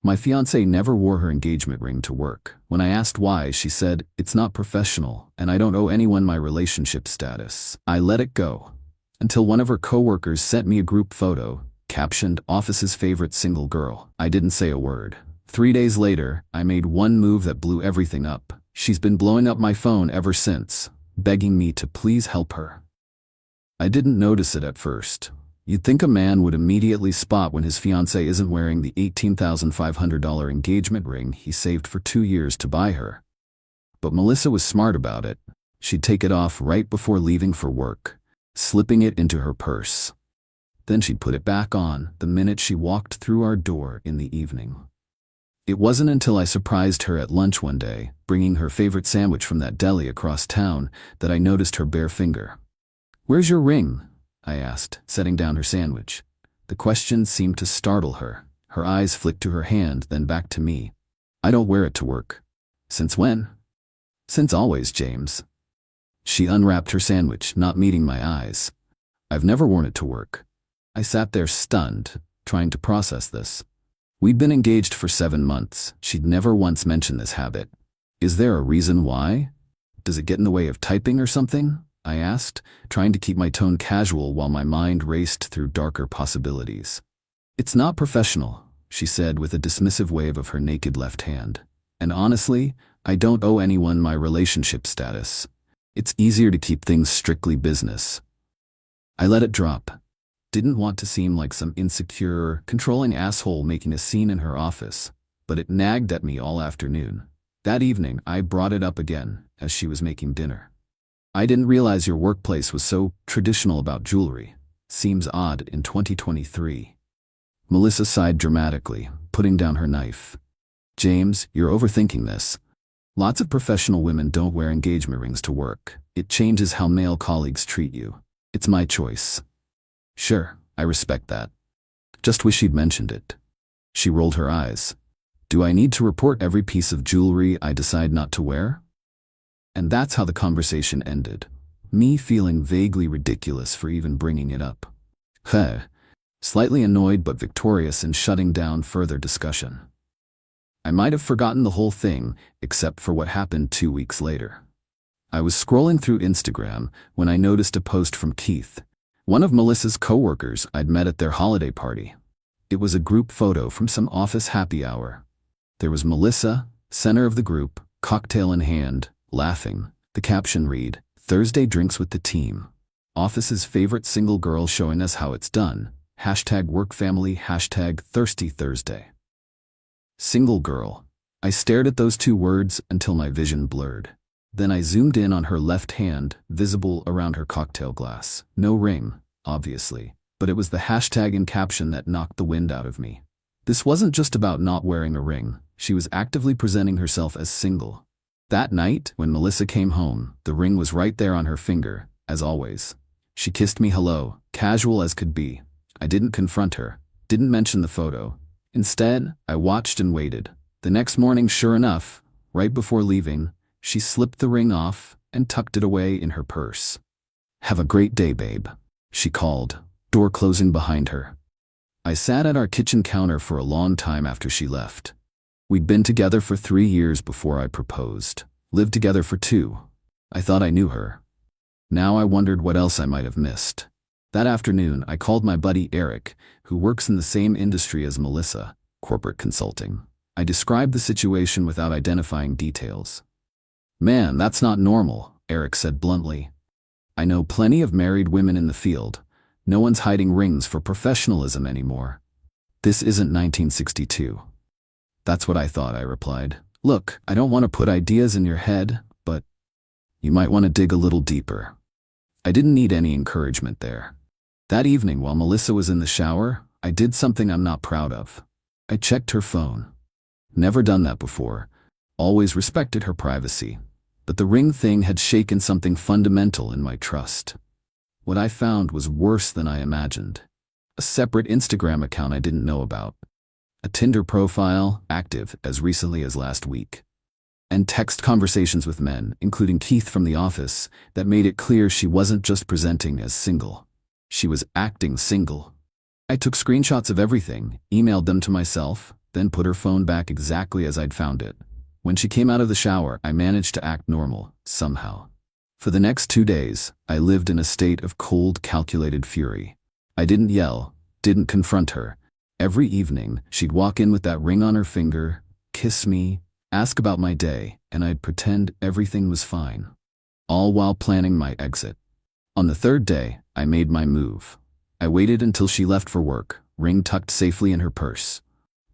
My fiancée never wore her engagement ring to work. When I asked why, she said, "It's not professional, and I don't owe anyone my relationship status." I let it go. Until one of her coworkers sent me a group photo, captioned, "Office's favorite single girl." I didn't say a word. 3 days later, I made one move that blew everything up. She's been blowing up my phone ever since, begging me to please help her. I didn't notice it at first. You'd think a man would immediately spot when his fiancée isn't wearing the $18,500 engagement ring he saved for 2 years to buy her. But Melissa was smart about it. She'd take it off right before leaving for work, slipping it into her purse. Then she'd put it back on the minute she walked through our door in the evening. It wasn't until I surprised her at lunch one day, bringing her favorite sandwich from that deli across town, that I noticed her bare finger. "Where's your ring?" I asked, setting down her sandwich. The question seemed to startle her. Her eyes flicked to her hand, then back to me. "I don't wear it to work." "Since when?" "Since always, James." She unwrapped her sandwich, not meeting my eyes. "I've never worn it to work." I sat there stunned, trying to process this. We'd been engaged for 7 months. She'd never once mentioned this habit. "Is there a reason why? Does it get in the way of typing or something?" I asked, trying to keep my tone casual while my mind raced through darker possibilities. "It's not professional," she said with a dismissive wave of her naked left hand. "And honestly, I don't owe anyone my relationship status. It's easier to keep things strictly business." I let it drop. Didn't want to seem like some insecure, controlling asshole making a scene in her office, but it nagged at me all afternoon. That evening, I brought it up again as she was making dinner. "I didn't realize your workplace was so traditional about jewelry. Seems odd in 2023. Melissa sighed dramatically, putting down her knife. "James, you're overthinking this. Lots of professional women don't wear engagement rings to work. It changes how male colleagues treat you. It's my choice." "Sure, I respect that. Just wish you'd mentioned it." She rolled her eyes. "Do I need to report every piece of jewelry I decide not to wear?" And that's how the conversation ended, me feeling vaguely ridiculous for even bringing it up. Slightly annoyed but victorious in shutting down further discussion. I might have forgotten the whole thing, except for what happened 2 weeks later. I was scrolling through Instagram when I noticed a post from Keith, one of Melissa's coworkers I'd met at their holiday party. It was a group photo from some office happy hour. There was Melissa, center of the group, cocktail in hand, laughing. The caption read, "Thursday drinks with the team. Office's favorite single girl showing us how it's done. #workfamily, #thirsty Thursday." Single girl. I stared at those 2 words until my vision blurred. Then I zoomed in on her left hand, visible around her cocktail glass. No ring, obviously, but it was the hashtag in caption that knocked the wind out of me. This wasn't just about not wearing a ring. She was actively presenting herself as single. That night, when Melissa came home, the ring was right there on her finger, as always. She kissed me hello, casual as could be. I didn't confront her, didn't mention the photo. Instead, I watched and waited. The next morning, sure enough, right before leaving, she slipped the ring off and tucked it away in her purse. "Have a great day, babe," she called, door closing behind her. I sat at our kitchen counter for a long time after she left. We'd been together for 3 years before I proposed, lived together for 2. I thought I knew her. Now I wondered what else I might have missed. That afternoon, I called my buddy Eric, who works in the same industry as Melissa, corporate consulting. I described the situation without identifying details. "Man, that's not normal," Eric said bluntly. "I know plenty of married women in the field. No one's hiding rings for professionalism anymore. This isn't 1962. "That's what I thought," I replied. "Look, I don't want to put ideas in your head, but you might want to dig a little deeper." I didn't need any encouragement there. That evening, while Melissa was in the shower, I did something I'm not proud of. I checked her phone. Never done that before. Always respected her privacy. But the ring thing had shaken something fundamental in my trust. What I found was worse than I imagined. A separate Instagram account I didn't know about. A Tinder profile, active as recently as last week. And text conversations with men, including Keith from the office, that made it clear she wasn't just presenting as single. She was acting single. I took screenshots of everything, emailed them to myself, then put her phone back exactly as I'd found it. When she came out of the shower, I managed to act normal, somehow. For the next 2 days, I lived in a state of cold, calculated fury. I didn't yell, didn't confront her. Every evening, she'd walk in with that ring on her finger, kiss me, ask about my day, and I'd pretend everything was fine. All while planning my exit. On the 3rd day, I made my move. I waited until she left for work, ring tucked safely in her purse.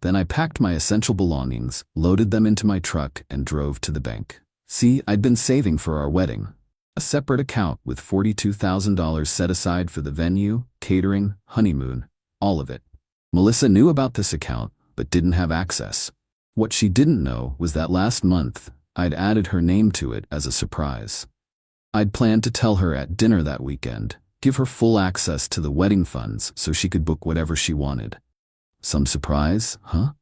Then I packed my essential belongings, loaded them into my truck, and drove to the bank. See, I'd been saving for our wedding. A separate account with $42,000 set aside for the venue, catering, honeymoon, all of it. Melissa knew about this account, but didn't have access. What she didn't know was that last month, I'd added her name to it as a surprise. I'd planned to tell her at dinner that weekend, give her full access to the wedding funds so she could book whatever she wanted. Some surprise, huh?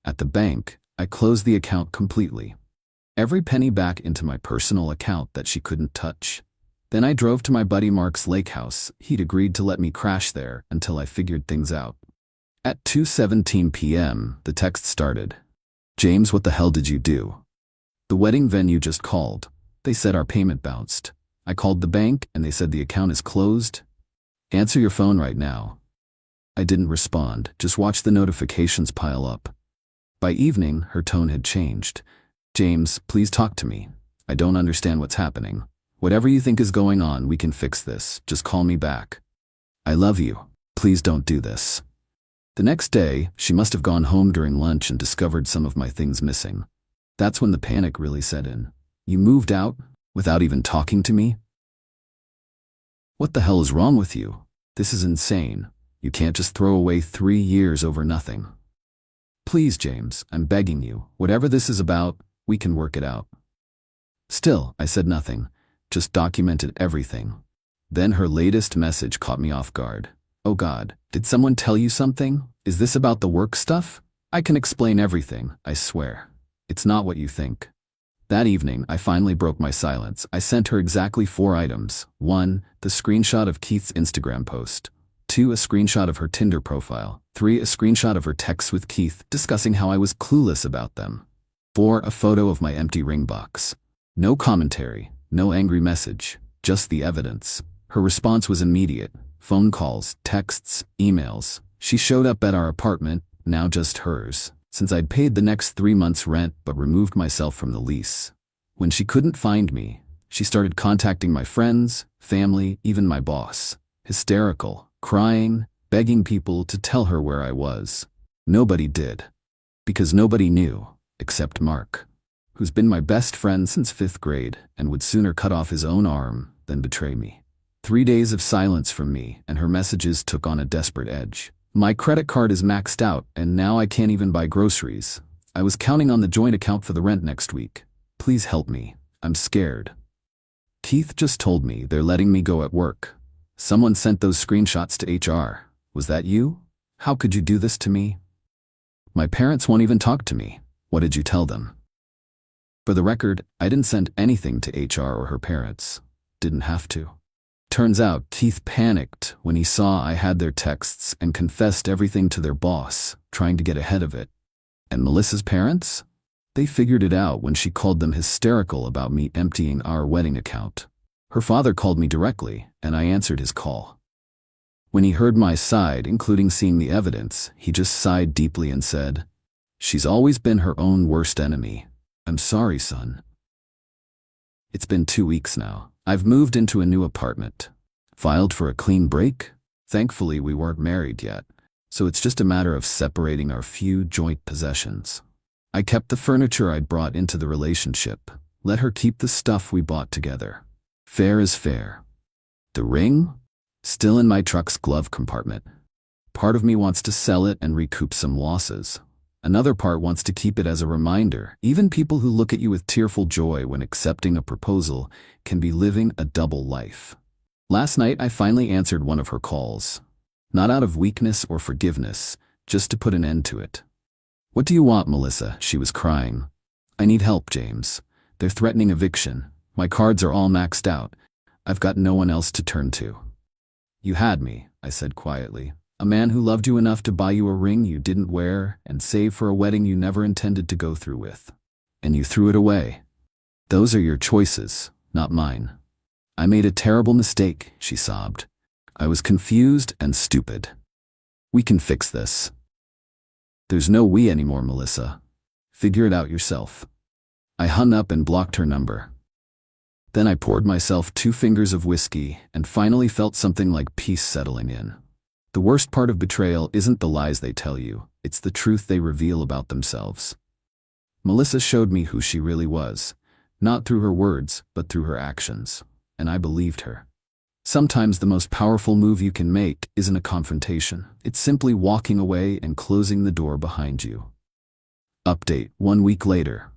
At the bank, I closed the account completely. Every penny back into my personal account that she couldn't touch. Then I drove to my buddy Mark's lake house. He'd agreed to let me crash there until I figured things out. At 2:17 p.m., the text started. James, what the hell did you do? The wedding venue just called. They said our payment bounced. I called the bank and they said the account is closed. Answer your phone right now. I didn't respond, just watched the notifications pile up. By evening, her tone had changed. James, please talk to me. I don't understand what's happening. Whatever you think is going on, we can fix this. Just call me back. I love you. Please don't do this. The next day, she must have gone home during lunch and discovered some of my things missing. That's when the panic really set in. You moved out without even talking to me? What the hell is wrong with you? This is insane. You can't just throw away 3 years over nothing. Please, James, I'm begging you. Whatever this is about, we can work it out. Still, I said nothing, just documented everything. Then her latest message caught me off guard. Oh God, did someone tell you something? Is this about the work stuff? I can explain everything, I swear. It's not what you think. That evening, I finally broke my silence. I sent her exactly 4 items. 1, the screenshot of Keith's Instagram post. 2, a screenshot of her Tinder profile. 3, a screenshot of her texts with Keith discussing how I was clueless about them. 4, a photo of my empty ring box. No commentary, no angry message, just the evidence. Her response was immediate. Phone calls, texts, emails. She showed up at our apartment, now just hers, since I'd paid the next 3 months' rent but removed myself from the lease. When she couldn't find me, she started contacting my friends, family, even my boss. Hysterical, crying, begging people to tell her where I was. Nobody did. Because nobody knew, except Mark, who's been my best friend since 5th grade and would sooner cut off his own arm than betray me. 3 days of silence from me, and her messages took on a desperate edge. My credit card is maxed out, and now I can't even buy groceries. I was counting on the joint account for the rent next week. Please help me. I'm scared. Keith just told me they're letting me go at work. Someone sent those screenshots to HR. Was that you? How could you do this to me? My parents won't even talk to me. What did you tell them? For the record, I didn't send anything to HR or her parents. Didn't have to. Turns out Keith panicked when he saw I had their texts and confessed everything to their boss, trying to get ahead of it. And Melissa's parents? They figured it out when she called them hysterical about me emptying our wedding account. Her father called me directly, and I answered his call. When he heard my side, including seeing the evidence, he just sighed deeply and said, "She's always been her own worst enemy. I'm sorry, son." It's been 2 weeks now. I've moved into a new apartment. Filed for a clean break? Thankfully, we weren't married yet, so it's just a matter of separating our few joint possessions. I kept the furniture I'd brought into the relationship. Let her keep the stuff we bought together. Fair is fair. The ring? Still in my truck's glove compartment. Part of me wants to sell it and recoup some losses. Another part wants to keep it as a reminder. Even people who look at you with tearful joy when accepting a proposal can be living a double life. Last night, I finally answered one of her calls. Not out of weakness or forgiveness, just to put an end to it. "What do you want, Melissa?" She was crying. "I need help, James. They're threatening eviction. My cards are all maxed out. I've got no one else to turn to." "You had me," I said quietly. A man who loved you enough to buy you a ring you didn't wear and save for a wedding you never intended to go through with. And you threw it away. Those are your choices, not mine. I made a terrible mistake, she sobbed. I was confused and stupid. We can fix this. There's no we anymore, Melissa. Figure it out yourself. I hung up and blocked her number. Then I poured myself 2 fingers of whiskey and finally felt something like peace settling in. The worst part of betrayal isn't the lies they tell you, it's the truth they reveal about themselves. Melissa showed me who she really was, not through her words, but through her actions, and I believed her. Sometimes the most powerful move you can make isn't a confrontation. It's simply walking away and closing the door behind you. Update 1 week later.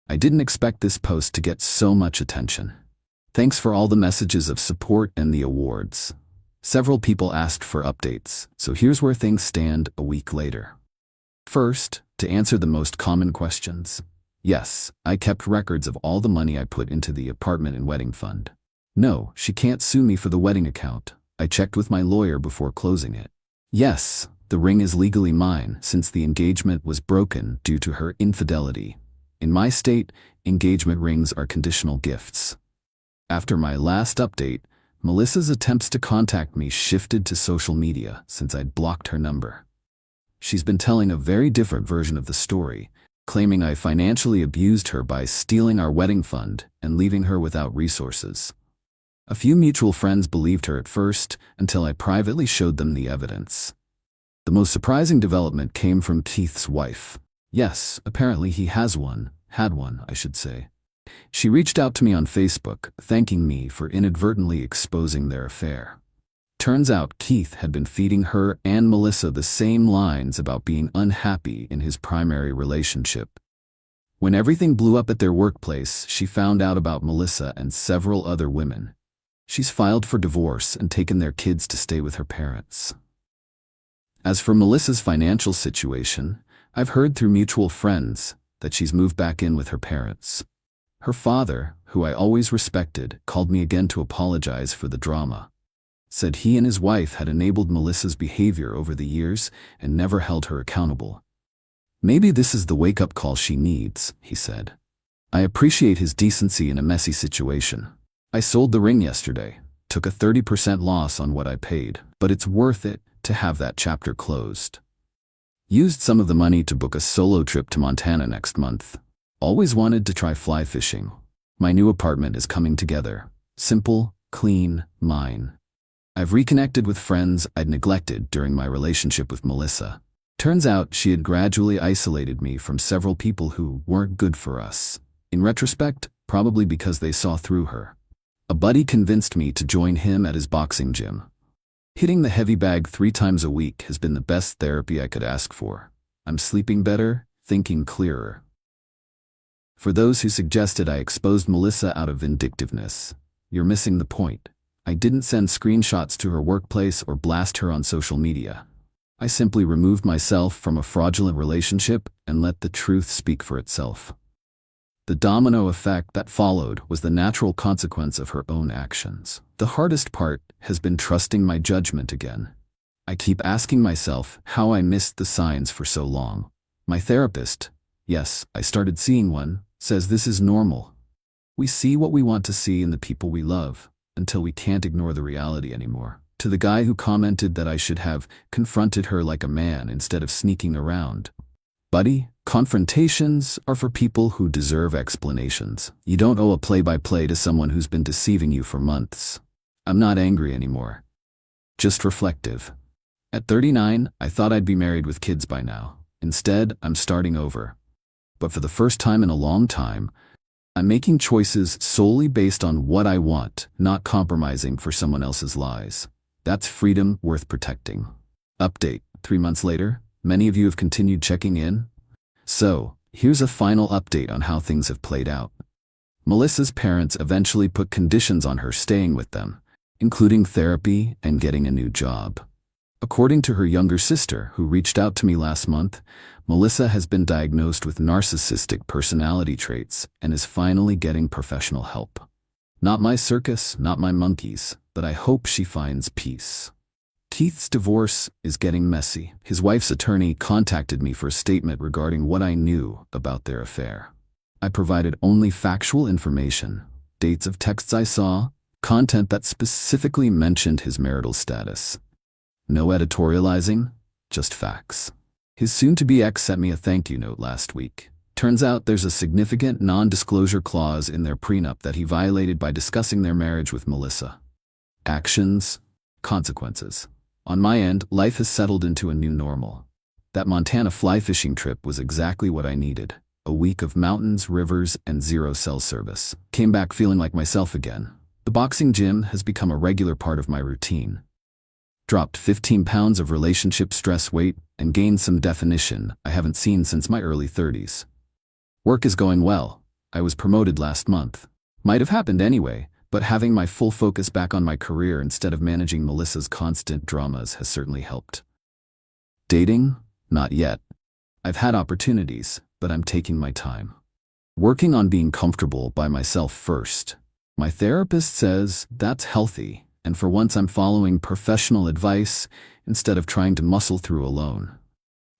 I didn't expect this post to get so much attention. Thanks for all the messages of support and the awards. Several people asked for updates, so here's where things stand a week later. First, to answer the most common questions. Yes, I kept records of all the money I put into the apartment and wedding fund. No, she can't sue me for the wedding account. I checked with my lawyer before closing it. Yes, the ring is legally mine since the engagement was broken due to her infidelity. In my state, engagement rings are conditional gifts. After my last update, Melissa's attempts to contact me shifted to social media since I'd blocked her number. She's been telling a very different version of the story, claiming I financially abused her by stealing our wedding fund and leaving her without resources. A few mutual friends believed her at first until I privately showed them the evidence. The most surprising development came from Keith's wife. Yes, apparently he had one, I should say. She reached out to me on Facebook, thanking me for inadvertently exposing their affair. Turns out Keith had been feeding her and Melissa the same lines about being unhappy in his primary relationship. When everything blew up at their workplace, she found out about Melissa and several other women. She's filed for divorce and taken their kids to stay with her parents. As for Melissa's financial situation, I've heard through mutual friends that she's moved back in with her parents. Her father, who I always respected, called me again to apologize for the drama. Said he and his wife had enabled Melissa's behavior over the years and never held her accountable. Maybe this is the wake-up call she needs, he said. I appreciate his decency in a messy situation. I sold the ring yesterday, took a 30% loss on what I paid, but it's worth it to have that chapter closed. Used some of the money to book a solo trip to Montana next month. Always wanted to try fly fishing. My new apartment is coming together. Simple, clean, mine. I've reconnected with friends I'd neglected during my relationship with Melissa. Turns out she had gradually isolated me from several people who weren't good for us. In retrospect, probably because they saw through her. A buddy convinced me to join him at his boxing gym. Hitting the heavy bag 3 times a week has been the best therapy I could ask for. I'm sleeping better, thinking clearer. For those who suggested I exposed Melissa out of vindictiveness, you're missing the point. I didn't send screenshots to her workplace or blast her on social media. I simply removed myself from a fraudulent relationship and let the truth speak for itself. The domino effect that followed was the natural consequence of her own actions. The hardest part has been trusting my judgment again. I keep asking myself how I missed the signs for so long. My therapist, yes, I started seeing one, says this is normal. We see what we want to see in the people we love, until we can't ignore the reality anymore. To the guy who commented that I should have confronted her like a man instead of sneaking around. Buddy, confrontations are for people who deserve explanations. You don't owe a play-by-play to someone who's been deceiving you for months. I'm not angry anymore. Just reflective. At 39, I thought I'd be married with kids by now. Instead, I'm starting over. But for the first time in a long time, I'm making choices solely based on what I want, not compromising for someone else's lies. That's freedom worth protecting. Update. 3 months later, many of you have continued checking in. So, here's a final update on how things have played out. Melissa's parents eventually put conditions on her staying with them, including therapy and getting a new job. According to her younger sister, who reached out to me last month, Melissa has been diagnosed with narcissistic personality traits and is finally getting professional help. Not my circus, not my monkeys, but I hope she finds peace. Keith's divorce is getting messy. His wife's attorney contacted me for a statement regarding what I knew about their affair. I provided only factual information, dates of texts I saw, content that specifically mentioned his marital status. No editorializing, just facts. His soon-to-be ex sent me a thank you note last week. Turns out there's a significant non-disclosure clause in their prenup that he violated by discussing their marriage with Melissa. Actions, consequences. On my end, life has settled into a new normal. That Montana fly fishing trip was exactly what I needed. A week of mountains, rivers, and zero cell service. Came back feeling like myself again. The boxing gym has become a regular part of my routine. Dropped 15 pounds of relationship stress weight and gained some definition I haven't seen since my early 30s. Work is going well. I was promoted last month. Might have happened anyway, but having my full focus back on my career instead of managing Melissa's constant dramas has certainly helped. Dating? Not yet. I've had opportunities, but I'm taking my time. Working on being comfortable by myself first. My therapist says that's healthy, and for once I'm following professional advice instead of trying to muscle through alone.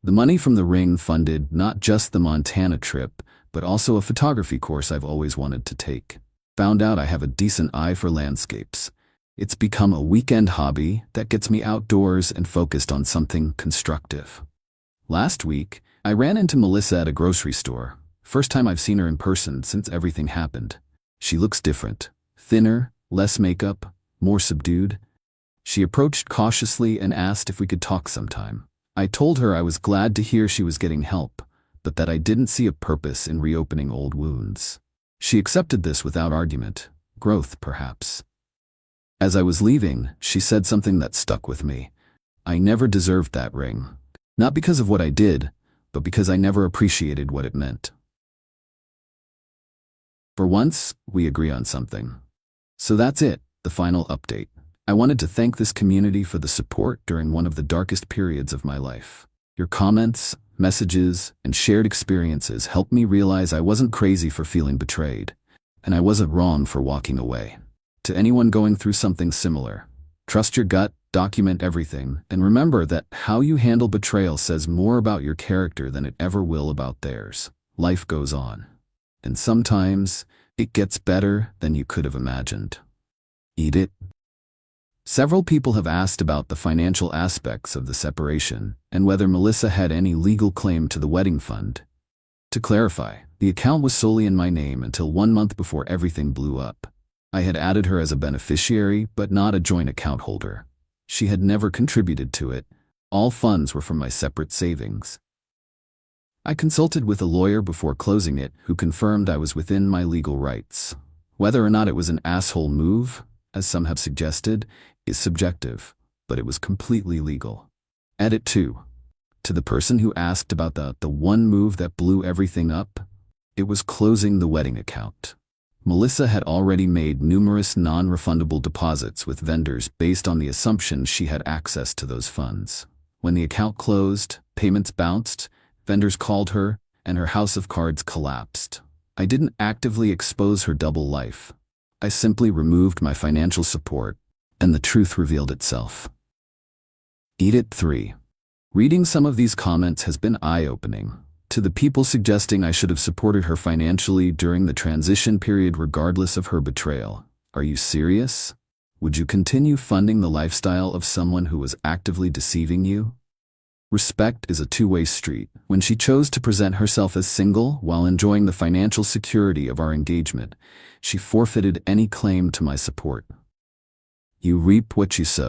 The money from the ring funded not just the Montana trip, but also a photography course I've always wanted to take. Found out I have a decent eye for landscapes. It's become a weekend hobby that gets me outdoors and focused on something constructive. Last week, I ran into Melissa at a grocery store. First time I've seen her in person since everything happened. She looks different. Thinner, less makeup, more subdued. She approached cautiously and asked if we could talk sometime. I told her I was glad to hear she was getting help, but that I didn't see a purpose in reopening old wounds. She accepted this without argument. Growth, perhaps. As I was leaving, she said something that stuck with me. I never deserved that ring. Not because of what I did, but because I never appreciated what it meant. For once, we agree on something. So that's it, the final update. I wanted to thank this community for the support during one of the darkest periods of my life. Your comments, messages, and shared experiences helped me realize I wasn't crazy for feeling betrayed, and I wasn't wrong for walking away. To anyone going through something similar, trust your gut, document everything, and remember that how you handle betrayal says more about your character than it ever will about theirs. Life goes on. And sometimes, it gets better than you could have imagined. Eat it. Several people have asked about the financial aspects of the separation and whether Melissa had any legal claim to the wedding fund. To clarify, the account was solely in my name until 1 month before everything blew up. I had added her as a beneficiary, but not a joint account holder. She had never contributed to it. All funds were from my separate savings. I consulted with a lawyer before closing it who confirmed I was within my legal rights. Whether or not it was an asshole move, as some have suggested, is subjective, but it was completely legal. Edit 2. To the person who asked about the one move that blew everything up, it was closing the wedding account. Melissa had already made numerous non-refundable deposits with vendors based on the assumption she had access to those funds. When the account closed, payments bounced, vendors called her, and her house of cards collapsed. I didn't actively expose her double life. I simply removed my financial support, and the truth revealed itself. Eat it 3. Reading some of these comments has been eye-opening. To the people suggesting I should have supported her financially during the transition period regardless of her betrayal. Are you serious? Would you continue funding the lifestyle of someone who was actively deceiving you? Respect is a two-way street. When she chose to present herself as single while enjoying the financial security of our engagement, she forfeited any claim to my support. You reap what you sow.